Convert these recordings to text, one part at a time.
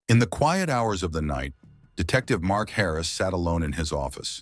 In the quiet hours of the night, Detective Mark Harris sat alone in his office,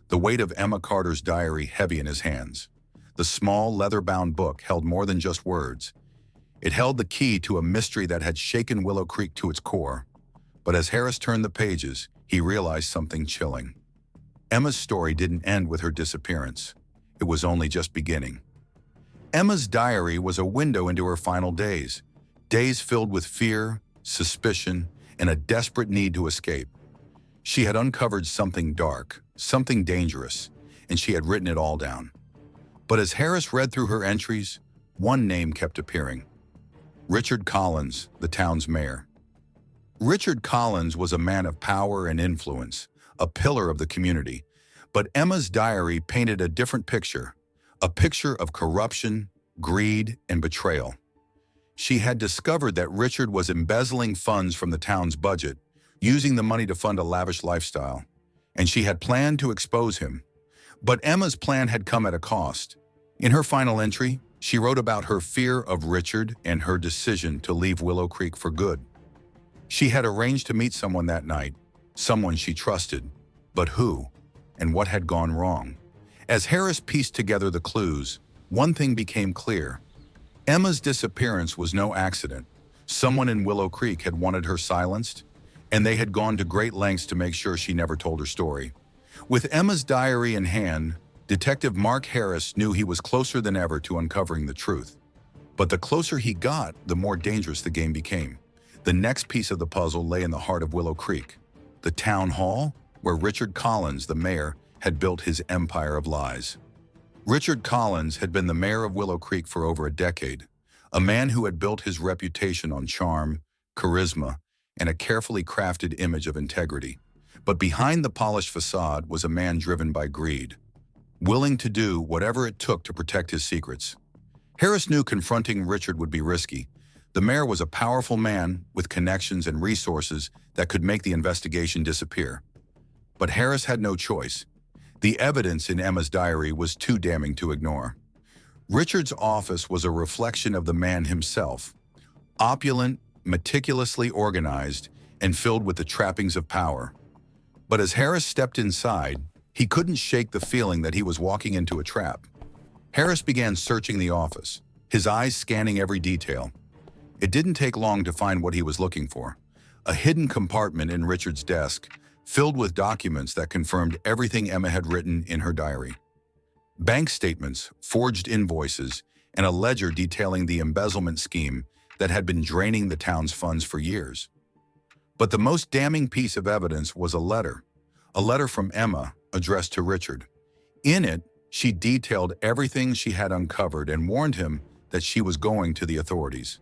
the weight of Emma Carter's diary heavy in his hands. The small, leather-bound book held more than just words. It held the key to a mystery that had shaken Willow Creek to its core. But as Harris turned the pages, he realized something chilling. Emma's story didn't end with her disappearance. It was only just beginning. Emma's diary was a window into her final days, days filled with fear, suspicion, and a desperate need to escape. She had uncovered something dark, something dangerous, and she had written it all down. But as Harris read through her entries, one name kept appearing. Richard Collins, the town's mayor. Richard Collins was a man of power and influence, a pillar of the community. But Emma's diary painted a different picture, a picture of corruption, greed, and betrayal. She had discovered that Richard was embezzling funds from the town's budget, using the money to fund a lavish lifestyle, and she had planned to expose him. But Emma's plan had come at a cost. In her final entry, she wrote about her fear of Richard and her decision to leave Willow Creek for good. She had arranged to meet someone that night, someone she trusted, but who, and what had gone wrong? As Harris pieced together the clues, one thing became clear. Emma's disappearance was no accident. Someone in Willow Creek had wanted her silenced, and they had gone to great lengths to make sure she never told her story. With Emma's diary in hand, Detective Mark Harris knew he was closer than ever to uncovering the truth. But the closer he got, the more dangerous the game became. The next piece of the puzzle lay in the heart of Willow Creek, the town hall where Richard Collins, the mayor, had built his empire of lies. Richard Collins had been the mayor of Willow Creek for over a decade, a man who had built his reputation on charm, charisma, and a carefully crafted image of integrity. But behind the polished facade was a man driven by greed, willing to do whatever it took to protect his secrets. Harris knew confronting Richard would be risky. The mayor was a powerful man with connections and resources that could make the investigation disappear. But Harris had no choice. The evidence in Emma's diary was too damning to ignore. Richard's office was a reflection of the man himself, opulent, meticulously organized, and filled with the trappings of power. But as Harris stepped inside, he couldn't shake the feeling that he was walking into a trap. Harris began searching the office, his eyes scanning every detail. It didn't take long to find what he was looking for, a hidden compartment in Richard's desk, filled with documents that confirmed everything Emma had written in her diary. Bank statements, forged invoices, and a ledger detailing the embezzlement scheme that had been draining the town's funds for years. But the most damning piece of evidence was a letter from Emma addressed to Richard. In it, she detailed everything she had uncovered and warned him that she was going to the authorities.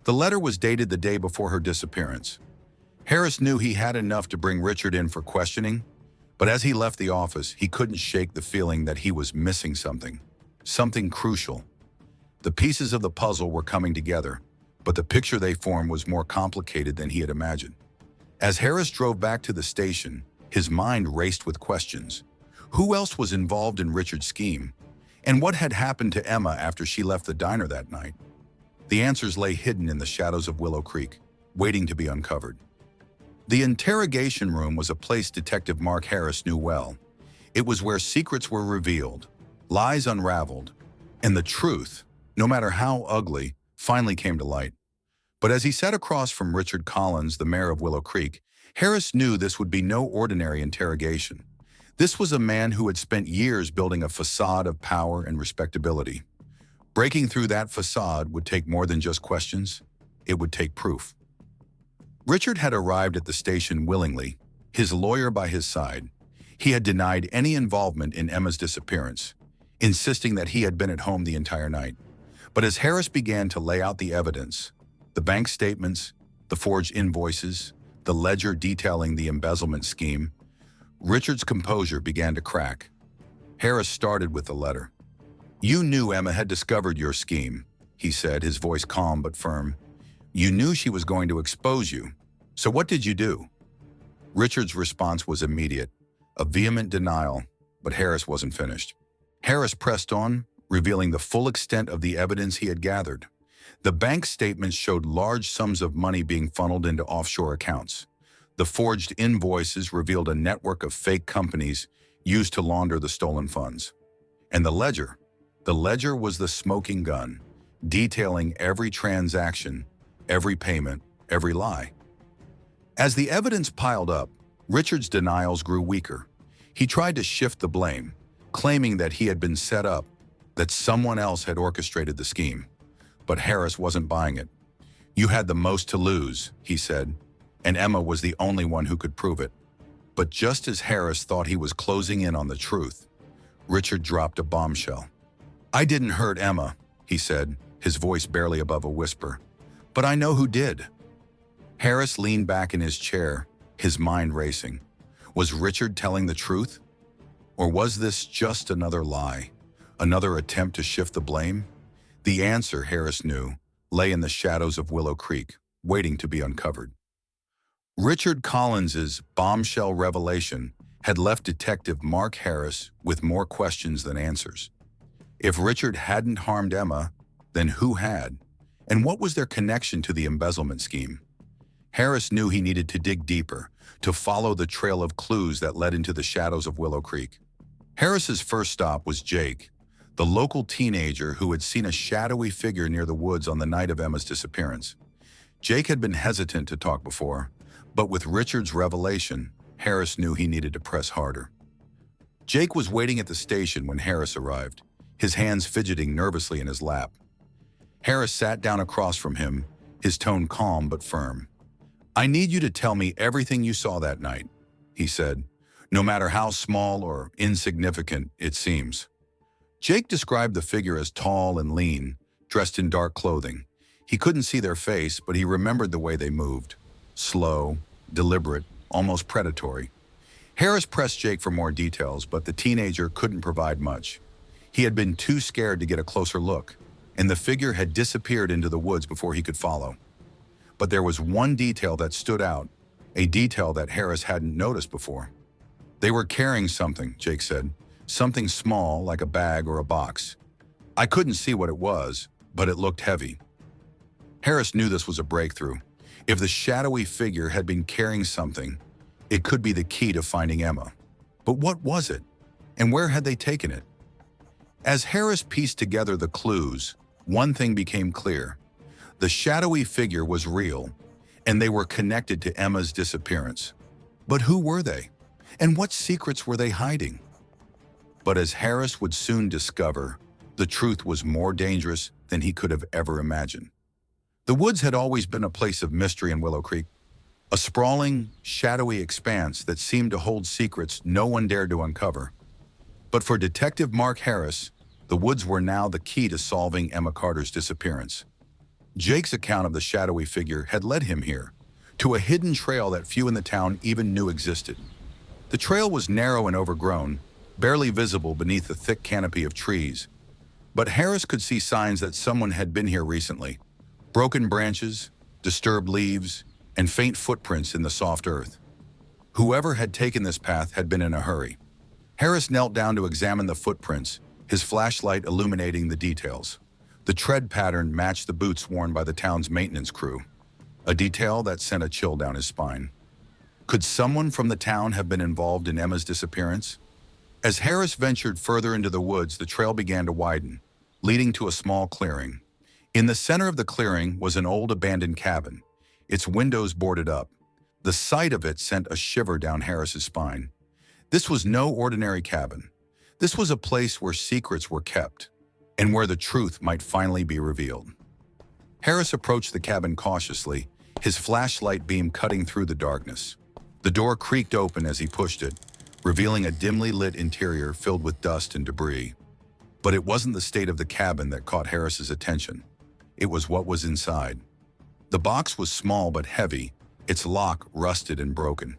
The letter was dated the day before her disappearance. Harris knew he had enough to bring Richard in for questioning, but as he left the office, he couldn't shake the feeling that he was missing something crucial. The pieces of the puzzle were coming together, but the picture they formed was more complicated than he had imagined. As Harris drove back to the station, his mind raced with questions. Who else was involved in Richard's scheme? And what had happened to Emma after she left the diner that night? The answers lay hidden in the shadows of Willow Creek, waiting to be uncovered. The interrogation room was a place Detective Mark Harris knew well. It was where secrets were revealed, lies unraveled, and the truth, no matter how ugly, finally came to light. But as he sat across from Richard Collins, the mayor of Willow Creek, Harris knew this would be no ordinary interrogation. This was a man who had spent years building a facade of power and respectability. Breaking through that facade would take more than just questions. It would take proof. Richard had arrived at the station willingly, his lawyer by his side. He had denied any involvement in Emma's disappearance, insisting that he had been at home the entire night. But as Harris began to lay out the evidence, the bank statements, the forged invoices, the ledger detailing the embezzlement scheme, Richard's composure began to crack. Harris started with the letter. "You knew Emma had discovered your scheme," he said, his voice calm but firm. "You knew she was going to expose you. So what did you do?" Richard's response was immediate, a vehement denial, but Harris wasn't finished. Harris pressed on, revealing the full extent of the evidence he had gathered. The bank statements showed large sums of money being funneled into offshore accounts. The forged invoices revealed a network of fake companies used to launder the stolen funds. And the ledger? The ledger was the smoking gun, detailing every transaction, every payment, every lie. As the evidence piled up, Richard's denials grew weaker. He tried to shift the blame, claiming that he had been set up, that someone else had orchestrated the scheme. But Harris wasn't buying it. "You had the most to lose," he said, and Emma was the only one who could prove it. But just as Harris thought he was closing in on the truth, Richard dropped a bombshell. "I didn't hurt Emma," he said, his voice barely above a whisper. "But I know who did." Harris leaned back in his chair, his mind racing. Was Richard telling the truth? Or was this just another lie, another attempt to shift the blame? The answer, Harris knew, lay in the shadows of Willow Creek, waiting to be uncovered. Richard Collins's bombshell revelation had left Detective Mark Harris with more questions than answers. If Richard hadn't harmed Emma, then who had? And what was their connection to the embezzlement scheme? Harris knew he needed to dig deeper, to follow the trail of clues that led into the shadows of Willow Creek. Harris's first stop was Jake, the local teenager who had seen a shadowy figure near the woods on the night of Emma's disappearance. Jake had been hesitant to talk before, but with Richard's revelation, Harris knew he needed to press harder. Jake was waiting at the station when Harris arrived, his hands fidgeting nervously in his lap. Harris sat down across from him, his tone calm but firm. "I need you to tell me everything you saw that night," he said, "no matter how small or insignificant it seems." Jake described the figure as tall and lean, dressed in dark clothing. He couldn't see their face, but he remembered the way they moved. Slow, deliberate, almost predatory. Harris pressed Jake for more details, but the teenager couldn't provide much. He had been too scared to get a closer look, and the figure had disappeared into the woods before he could follow. But there was one detail that stood out, a detail that Harris hadn't noticed before. "They were carrying something," Jake said. "Something small, like a bag or a box. I couldn't see what it was, but it looked heavy." Harris knew this was a breakthrough. If the shadowy figure had been carrying something, it could be the key to finding Emma. But what was it? And where had they taken it? As Harris pieced together the clues, one thing became clear. The shadowy figure was real, and they were connected to Emma's disappearance. But who were they? And what secrets were they hiding? But as Harris would soon discover, the truth was more dangerous than he could have ever imagined. The woods had always been a place of mystery in Willow Creek, a sprawling, shadowy expanse that seemed to hold secrets no one dared to uncover. But for Detective Mark Harris, the woods were now the key to solving Emma Carter's disappearance. Jake's account of the shadowy figure had led him here, to a hidden trail that few in the town even knew existed. The trail was narrow and overgrown, barely visible beneath the thick canopy of trees. But Harris could see signs that someone had been here recently. Broken branches, disturbed leaves, and faint footprints in the soft earth. Whoever had taken this path had been in a hurry. Harris knelt down to examine the footprints, his flashlight illuminating the details. The tread pattern matched the boots worn by the town's maintenance crew, a detail that sent a chill down his spine. Could someone from the town have been involved in Emma's disappearance? As Harris ventured further into the woods, the trail began to widen, leading to a small clearing. In the center of the clearing was an old abandoned cabin, its windows boarded up. The sight of it sent a shiver down Harris's spine. This was no ordinary cabin. This was a place where secrets were kept, and where the truth might finally be revealed. Harris approached the cabin cautiously, his flashlight beam cutting through the darkness. The door creaked open as he pushed it, revealing a dimly lit interior filled with dust and debris. But it wasn't the state of the cabin that caught Harris's attention. It was what was inside. The box was small but heavy, its lock rusted and broken.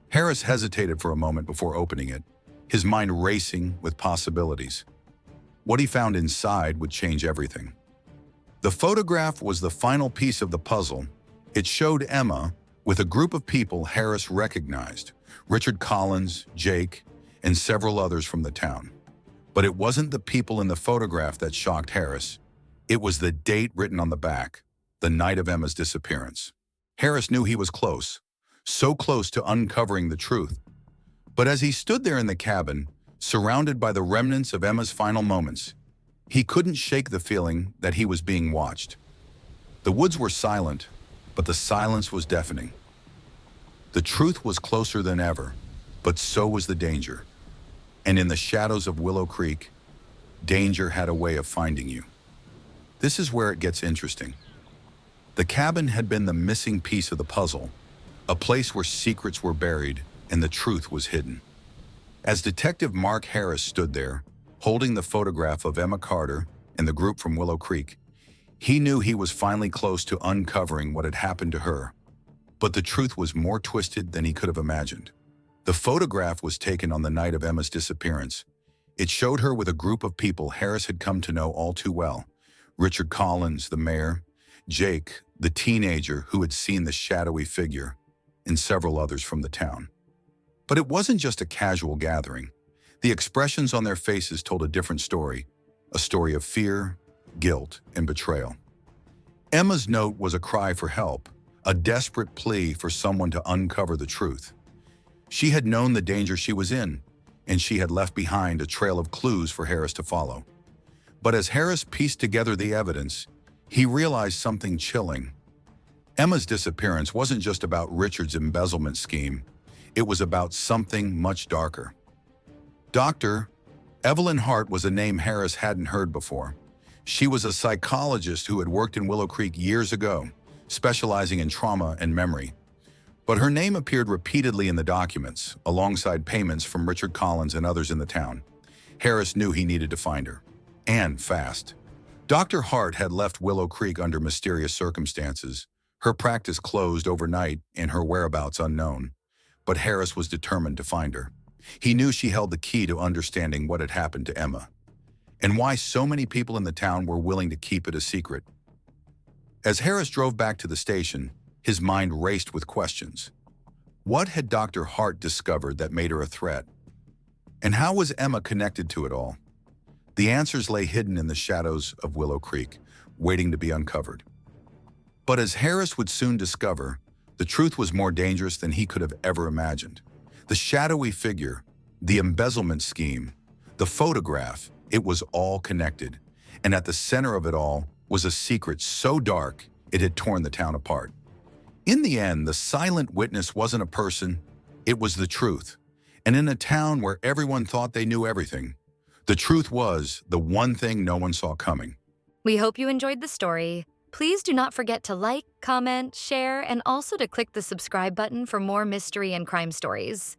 Harris hesitated for a moment before opening it, his mind racing with possibilities. What he found inside would change everything. The photograph was the final piece of the puzzle. It showed Emma with a group of people Harris recognized, Richard Collins, Jake, and several others from the town. But it wasn't the people in the photograph that shocked Harris. It was the date written on the back, the night of Emma's disappearance. Harris knew he was close, so close to uncovering the truth. But as he stood there in the cabin, surrounded by the remnants of Emma's final moments, he couldn't shake the feeling that he was being watched. The woods were silent, but the silence was deafening. The truth was closer than ever, but so was the danger. And in the shadows of Willow Creek, danger had a way of finding you. This is where it gets interesting. The cabin had been the missing piece of the puzzle, a place where secrets were buried and the truth was hidden. As Detective Mark Harris stood there, holding the photograph of Emma Carter and the group from Willow Creek, he knew he was finally close to uncovering what had happened to her. But the truth was more twisted than he could have imagined. The photograph was taken on the night of Emma's disappearance. It showed her with a group of people Harris had come to know all too well. Richard Collins, the mayor, Jake, the teenager who had seen the shadowy figure, and several others from the town. But it wasn't just a casual gathering. The expressions on their faces told a different story, a story of fear, guilt, and betrayal. Emma's note was a cry for help, a desperate plea for someone to uncover the truth. She had known the danger she was in, and she had left behind a trail of clues for Harris to follow. But as Harris pieced together the evidence, he realized something chilling. Emma's disappearance wasn't just about Richard's embezzlement scheme. It was about something much darker. Dr. Evelyn Hart was a name Harris hadn't heard before. She was a psychologist who had worked in Willow Creek years ago, specializing in trauma and memory. But her name appeared repeatedly in the documents, alongside payments from Richard Collins and others in the town. Harris knew he needed to find her, and fast. Dr. Hart had left Willow Creek under mysterious circumstances, her practice closed overnight and her whereabouts unknown. But Harris was determined to find her. He knew she held the key to understanding what had happened to Emma, and why so many people in the town were willing to keep it a secret. As Harris drove back to the station, his mind raced with questions. What had Dr. Hart discovered that made her a threat? And how was Emma connected to it all? The answers lay hidden in the shadows of Willow Creek, waiting to be uncovered. But as Harris would soon discover, the truth was more dangerous than he could have ever imagined. The shadowy figure, the embezzlement scheme, the photograph, it was all connected. And at the center of it all was a secret so dark it had torn the town apart. In the end, the silent witness wasn't a person, it was the truth. And in a town where everyone thought they knew everything, the truth was the one thing no one saw coming. We hope you enjoyed the story. Please do not forget to like, comment, share, and also to click the subscribe button for more mystery and crime stories.